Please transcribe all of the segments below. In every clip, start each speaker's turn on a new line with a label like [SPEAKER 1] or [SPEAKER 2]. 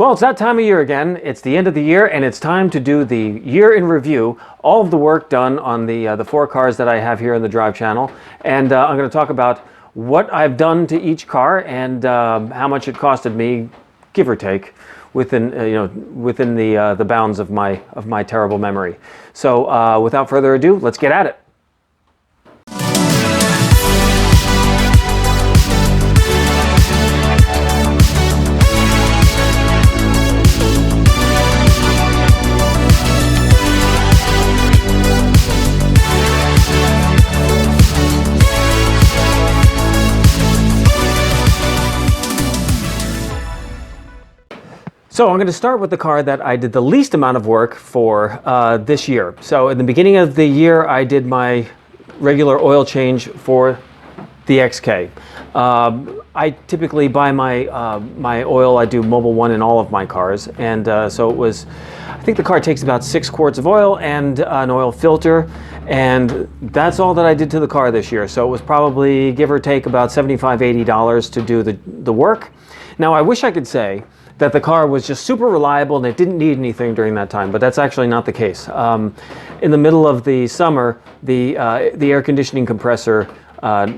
[SPEAKER 1] Well, it's that time of year again. It's the end of the year, and it's time to do the year in review. All of the work done on the 4 cars that I have here in the Drive channel, and I'm going to talk about what I've done to each car and how much it costed me, give or take, within within the bounds of my terrible memory. So, without further ado, let's get at it. So I'm going to start with the car that I did the least amount of work for this year. So in the beginning of the year, I did my regular oil change for the XK. I typically buy my oil, I do Mobil 1 in all of my cars. And so it was, I think the car takes about 6 quarts of oil and an oil filter. And that's all that I did to the car this year. So it was probably, give or take, about $75, $80 to do the work. Now I wish I could say that the car was just super reliable and it didn't need anything during that time, but that's actually not the case. In the middle of the summer, the air conditioning compressor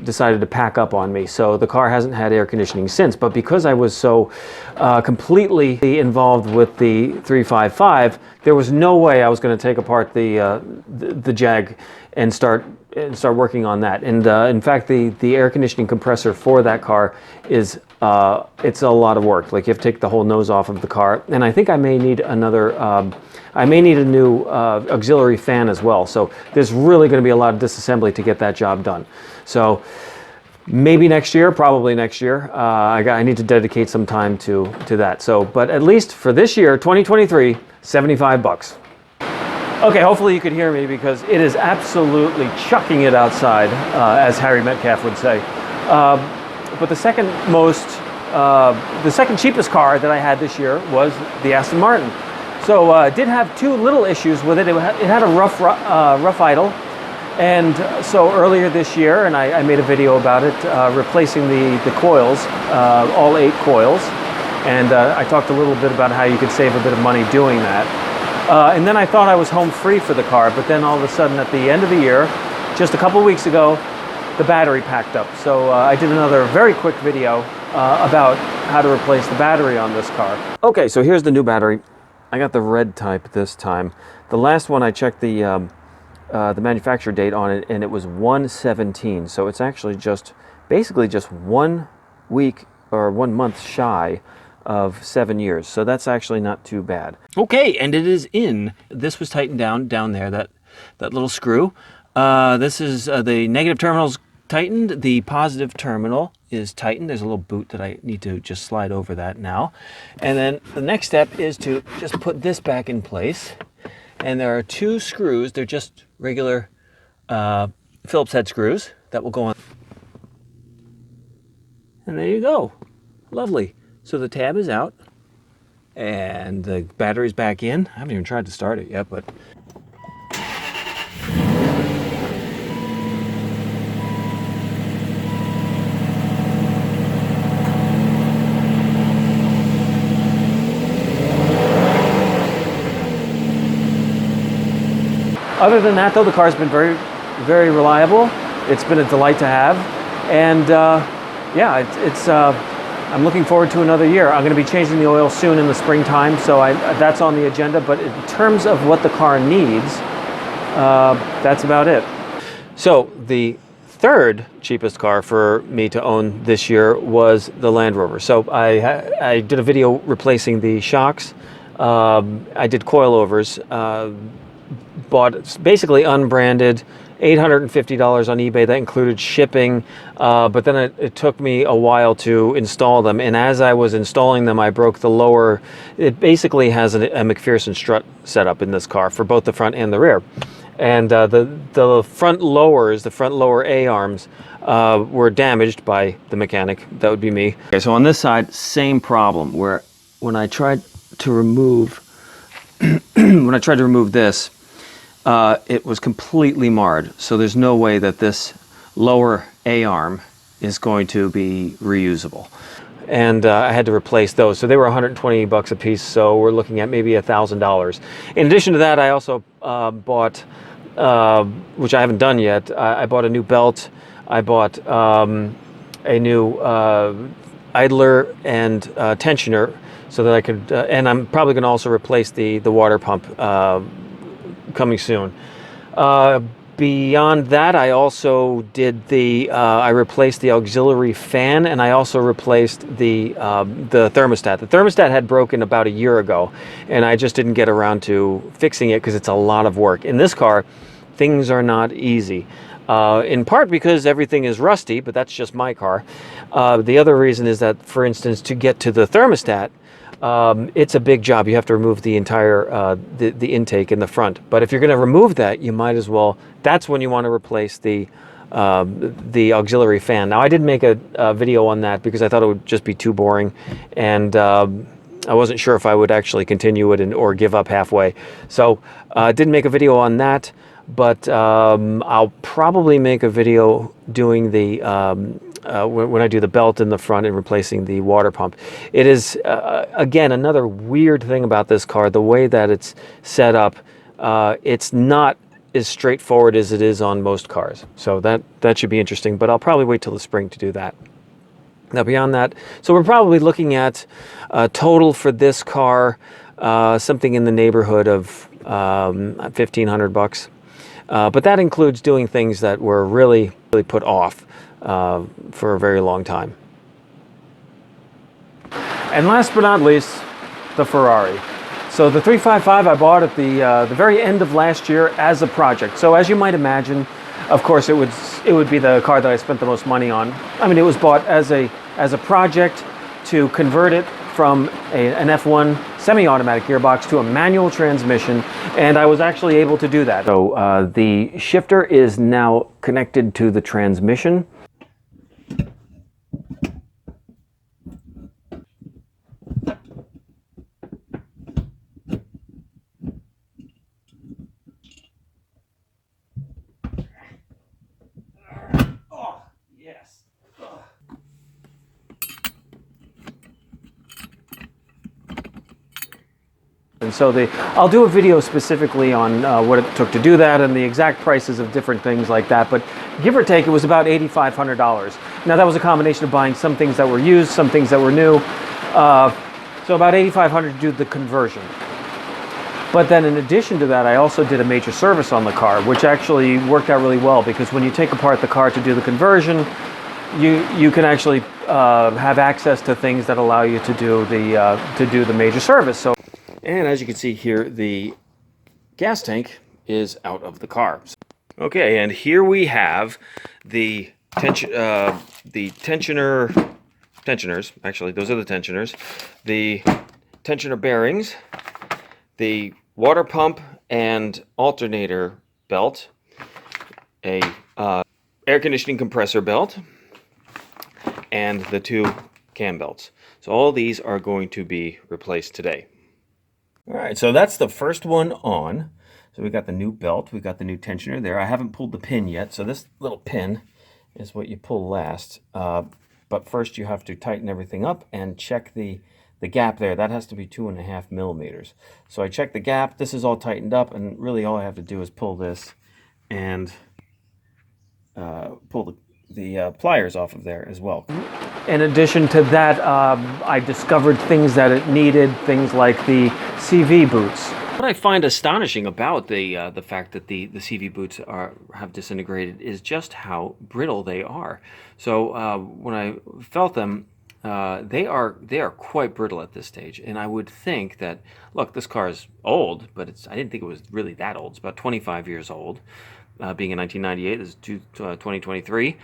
[SPEAKER 1] decided to pack up on me, so the car hasn't had air conditioning since. But because I was so completely involved with the 355, there was no way I was going to take apart the Jag and start working on that. And in fact, the air conditioning compressor for that car is it's a lot of work. Like, you have to take the whole nose off of the car, and I think I may need another. I may need a new auxiliary fan as well. So there's really going to be a lot of disassembly to get that job done. So maybe next year, probably next year. I need to dedicate some time to that. So, but at least for this year, 2023, $75. Okay, hopefully you could hear me because it is absolutely chucking it outside, as Harry Metcalf would say. But the second cheapest car that I had this year was the Aston Martin. So it did have 2 little issues with it. It had a rough idle. And so earlier this year, and I made a video about it, replacing the coils, all 8 coils. And I talked a little bit about how you could save a bit of money doing that. And then I thought I was home free for the car, but then all of a sudden at the end of the year, just a couple weeks ago, the battery packed up. So I did another very quick video about how to replace the battery on this car. Okay, so here's the new battery. I got the red type this time. The last one I checked the manufacturer date on it, and it was 1/17. So it's actually basically just 1 week or 1 month shy of 7 years. So that's actually not too bad. Okay, and it is in. This was tightened down there, that little screw. This is the negative terminal's tightened. The positive terminal is tightened. There's a little boot that I need to just slide over that now. And then the next step is to just put this back in place. And there are 2 screws. They're just regular Phillips head screws that will go on. And there you go. Lovely. So the tab is out and the battery's back in. I haven't even tried to start it yet, but other than that, though, the car's been very, very reliable. It's been a delight to have, and yeah, I'm looking forward to another year. I'm going to be changing the oil soon in the springtime, so that's on the agenda. But in terms of what the car needs, that's about it. So the third cheapest car for me to own this year was the Land Rover. So I did a video replacing the shocks. I did coilovers. Bought basically unbranded, $850 on eBay. That included shipping, but then it took me a while to install them. And as I was installing them, I broke the lower. It basically has a McPherson strut setup in this car for both the front and the rear. And the front lowers, the front lower A-arms, were damaged by the mechanic. That would be me. Okay, so on this side, same problem, where when I tried to remove this, it was completely marred. So there's no way that this lower A-arm is going to be reusable. and I had to replace those. So they were 120 bucks a piece. So we're looking at maybe $1,000. In addition to that, I also bought, which I haven't done yet. I bought a new belt. I bought a new idler and tensioner, so that I could, and I'm probably going to also replace the water pump coming soon. Beyond that, I also did I replaced the auxiliary fan, and I also replaced the thermostat. The thermostat had broken about a year ago, and I just didn't get around to fixing it because it's a lot of work. In this car, things are not easy. In part because everything is rusty, but that's just my car. The other reason is that, for instance, to get to the thermostat, it's a big job. You have to remove the entire the intake in the front. But if you're going to remove that, you might as well. That's when you want to replace the auxiliary fan. Now, I did make a video on that because I thought it would just be too boring, and I wasn't sure if I would actually continue it or give up halfway. So I didn't make a video on that. But I'll probably make a video doing the when I do the belt in the front and replacing the water pump. It is again another weird thing about this car, the way that it's set up. It's not as straightforward as it is on most cars, so that should be interesting. But I'll probably wait till the spring to do that. Now, beyond that, so we're probably looking at total for this car something in the neighborhood of 1,500 bucks. But that includes doing things that were really put off for a very long time. And last but not least, the Ferrari. So the 355 I bought at the very end of last year as a project. So as you might imagine, of course, it would be the car that I spent the most money on. I mean, it was bought as a project to convert it from an F1 semi-automatic gearbox to a manual transmission, and I was actually able to do that. So the shifter is now connected to the transmission. Oh, yes. And so I'll do a video specifically on what it took to do that and the exact prices of different things like that. But give or take, it was about $8,500. Now that was a combination of buying some things that were used, some things that were new. So about $8,500 to do the conversion. But then in addition to that, I also did a major service on the car, which actually worked out really well, because when you take apart the car to do the conversion, you can actually have access to things that allow you to do the major service. So. And as you can see here, the gas tank is out of the car. Okay, and here we have the tensioners. Actually, those are the tensioners. The tensioner bearings, the water pump and alternator belt, a air conditioning compressor belt, and the two cam belts. So all these are going to be replaced today. All right, so that's the first one on. So we got the new belt, we got the new tensioner there. I haven't pulled the pin yet, so this little pin is what you pull last. But first you have to tighten everything up and check the gap there. That has to be 2.5 millimeters. So I checked the gap, this is all tightened up, and really all I have to do is pull this and pull the pliers off of there as well. In addition to that, I discovered things that it needed, things like the CV boots. What I find astonishing about the fact that the CV boots have disintegrated is just how brittle they are. So when I felt them, they are quite brittle at this stage. And I would think that, look, this car is old, but I didn't think it was really that old. It's about 25 years old, being in 1998. This is 2023.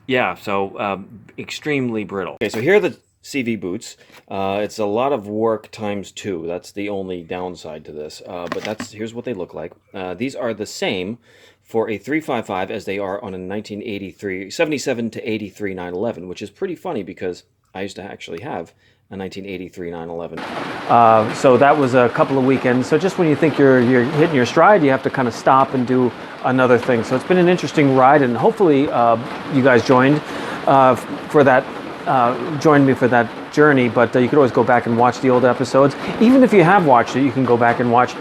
[SPEAKER 1] Yeah, so extremely brittle. Okay, so here are the CV boots. It's a lot of work times 2. That's the only downside to this. But here's what they look like. These are the same for a 355 as they are on a 77 to 83 911, which is pretty funny because I used to actually have a 1983 911. So that was a couple of weekends. So just when you think you're hitting your stride, you have to kind of stop and do another thing. So it's been an interesting ride, and hopefully you guys joined for that joined me for that journey, but you could always go back and watch the old episodes. Even if you have watched it, you can go back and watch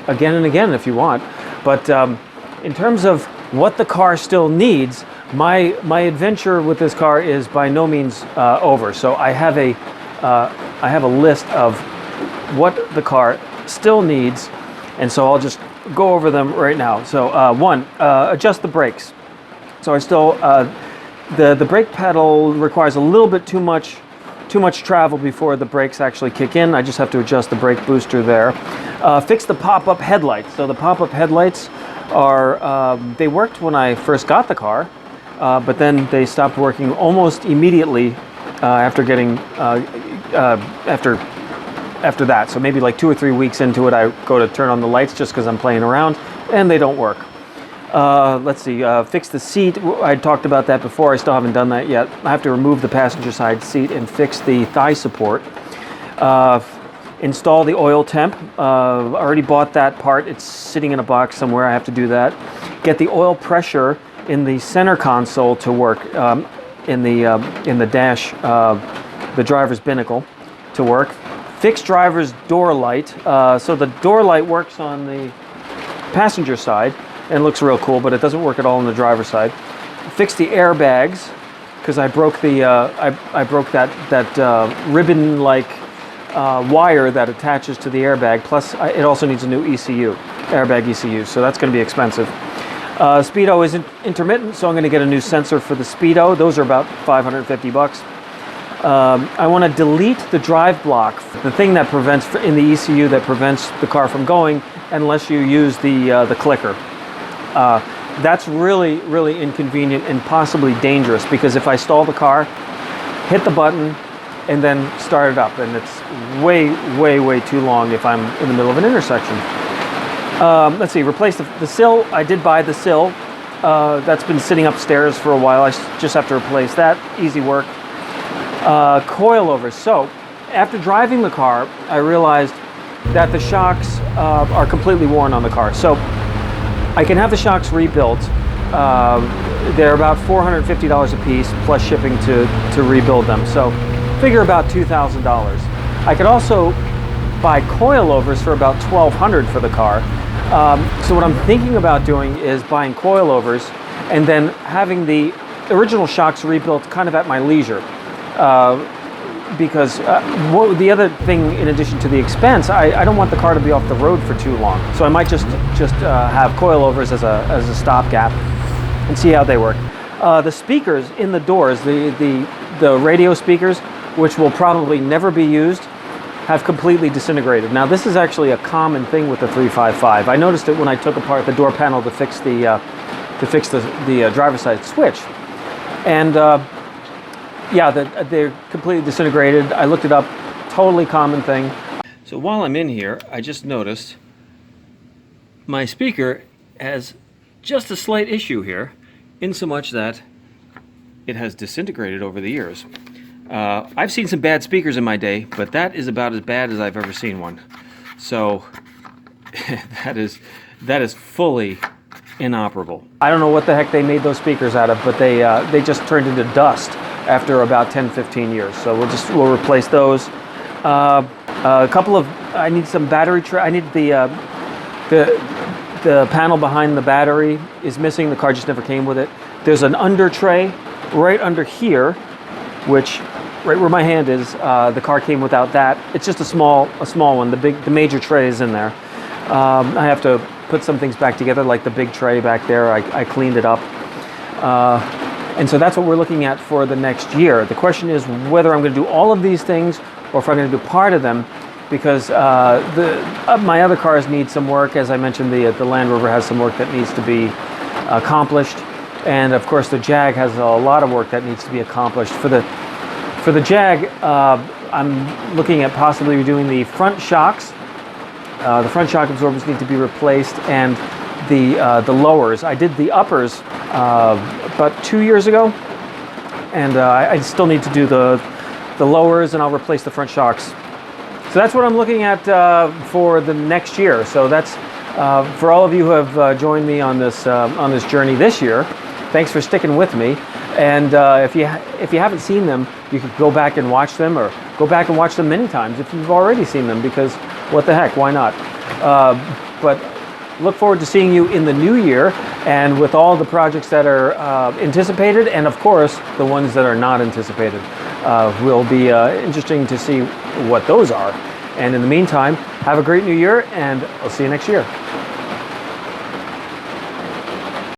[SPEAKER 1] again and again if you want. But in terms of what the car still needs, my adventure with this car is by no means over. So I have a list of what the car still needs, and so I'll just go over them right now. So one, adjust the brakes. So I still the brake pedal requires a little bit too much travel before the brakes actually kick in. I just have to adjust the brake booster there. Fix the pop-up headlights. So the pop-up headlights are they worked when I first got the car, but then they stopped working almost immediately after getting after that. So maybe like 2 or 3 weeks into it, I go to turn on the lights just because I'm playing around, and they don't work. Let's see, fix the seat. I talked about that before. I still haven't done that yet. I have to remove the passenger side seat and fix the thigh support. Install the oil temp. I already bought that part. It's sitting in a box somewhere. I have to do that. Get the oil pressure in the center console to work, in the dash, the driver's binnacle to work. Fix driver's door light. So the door light works on the passenger side and looks real cool, but it doesn't work at all on the driver's side. Fix the airbags, because I broke the I broke that ribbon-like wire that attaches to the airbag. Plus, it also needs a new ECU, airbag ECU. So that's going to be expensive. Speedo isn't intermittent, so I'm going to get a new sensor for the speedo. Those are about $550. I want to delete the drive block, the thing that prevents, in the ECU, that prevents the car from going unless you use the clicker. That's really, really inconvenient and possibly dangerous, because if I stall the car, hit the button, and then start it up, and it's way, way, way too long if I'm in the middle of an intersection. Let's see, replace the sill. I did buy the sill. That's been sitting upstairs for a while. I just have to replace that. Easy work. Coilovers. So, after driving the car, I realized that the shocks are completely worn on the car. So, I can have the shocks rebuilt. They're about $450 a piece, plus shipping to rebuild them. So, figure about $2,000. I could also buy coilovers for about $1,200 for the car. So what I'm thinking about doing is buying coilovers and then having the original shocks rebuilt kind of at my leisure. Because the other thing, in addition to the expense, I don't want the car to be off the road for too long. So I might just have coilovers as a stopgap and see how they work. The speakers in the doors, the radio speakers, which will probably never be used, have completely disintegrated. Now, this is actually a common thing with the 355. I noticed it when I took apart the door panel to fix the driver's side switch, and yeah, they're completely disintegrated. I looked it up. Totally common thing. So while I'm in here, I just noticed my speaker has just a slight issue here, in so much that it has disintegrated over the years. I've seen some bad speakers in my day, but that is about as bad as I've ever seen one. So that is fully inoperable. I don't know what the heck they made those speakers out of, but they just turned into dust after about 10-15 years. So we'll replace those. A couple of, I need some battery tray. I need the panel behind the battery is missing. The car just never came with it. There's an under tray right under here, which right where my hand is, the car came without that. It's just a small one. The major tray is in there. I have to put some things back together, like the big tray back there. I cleaned it up. And so that's what we're looking at for the next year. The question is whether I'm going to do all of these things or if I'm going to do part of them, because my other cars need some work. As I mentioned, the Land Rover has some work that needs to be accomplished. And of course, the Jag has a lot of work that needs to be accomplished. For the Jag, I'm looking at possibly redoing the front shocks. The front shock absorbers need to be replaced, and the lowers. I did the uppers about 2 years ago, and I still need to do the lowers, and I'll replace the front shocks. So that's what I'm looking at for the next year. So that's for all of you who have joined me on this journey this year. Thanks for sticking with me. And if you haven't seen them, you could go back and watch them, or go back and watch them many times if you've already seen them, because what the heck, why not? But look forward to seeing you in the new year, and with all the projects that are anticipated, and of course the ones that are not anticipated. Will be interesting to see what those are. And in the meantime, have a great new year, and I'll see you next year.